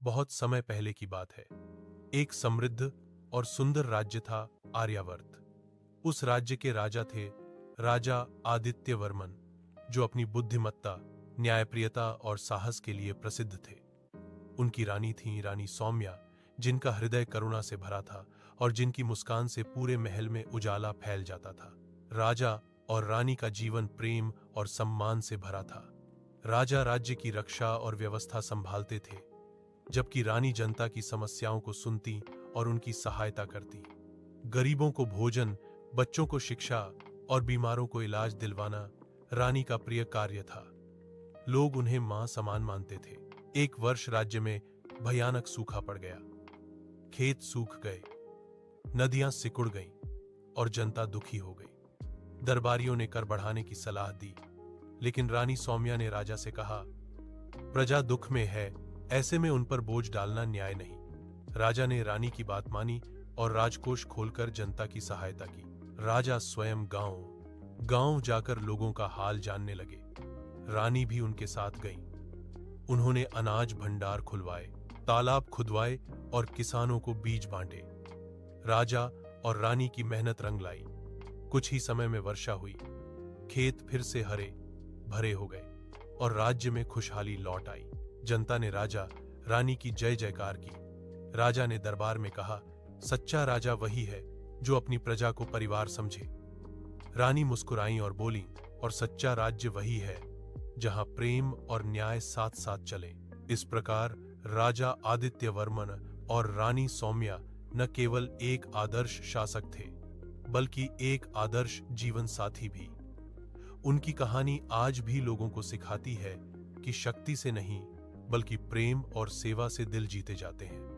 बहुत समय पहले की बात है। एक समृद्ध और सुंदर राज्य था आर्यावर्त। उस राज्य के राजा थे राजा आदित्य वर्मन, जो अपनी बुद्धिमत्ता, न्यायप्रियता और साहस के लिए प्रसिद्ध थे। उनकी रानी थी रानी सौम्या, जिनका हृदय करुणा से भरा था और जिनकी मुस्कान से पूरे महल में उजाला फैल जाता था। राजा और रानी का जीवन प्रेम और सम्मान से भरा था। राजा राज्य की रक्षा और व्यवस्था संभालते थे, जबकि रानी जनता की समस्याओं को सुनती और उनकी सहायता करती। गरीबों को भोजन, बच्चों को शिक्षा और बीमारों को इलाज दिलवाना रानी का प्रिय कार्य था। लोग उन्हें मां समान मानते थे। एक वर्ष राज्य में भयानक सूखा पड़ गया। खेत सूख गए, नदियां सिकुड़ गईं और जनता दुखी हो गई। दरबारियों ने कर बढ़ाने की सलाह दी, लेकिन रानी सौम्या ने राजा से कहा, प्रजा दुख में है, ऐसे में उन पर बोझ डालना न्याय नहीं। राजा ने रानी की बात मानी और राजकोष खोलकर जनता की सहायता की। राजा स्वयं गांव जाकर लोगों का हाल जानने लगे। रानी भी उनके साथ गई। उन्होंने अनाज भंडार खुलवाए, तालाब खुदवाए और किसानों को बीज बांटे। राजा और रानी की मेहनत रंग लाई। कुछ ही समय में वर्षा हुई, खेत फिर से हरे भरे हो गए और राज्य में खुशहाली लौट आई। जनता ने राजा रानी की जय जयकार की। राजा ने दरबार में कहा, सच्चा राजा वही है जो अपनी प्रजा को परिवार समझे। रानी मुस्कुराई और बोली, और सच्चा राज्य वही है जहां प्रेम और न्याय साथ साथ चले। इस प्रकार राजा आदित्य वर्मन और रानी सौम्या न केवल एक आदर्श शासक थे, बल्कि एक आदर्श जीवन साथी भी। उनकी कहानी आज भी लोगों को सिखाती है कि शक्ति से नहीं, बल्कि प्रेम और सेवा से दिल जीते जाते हैं।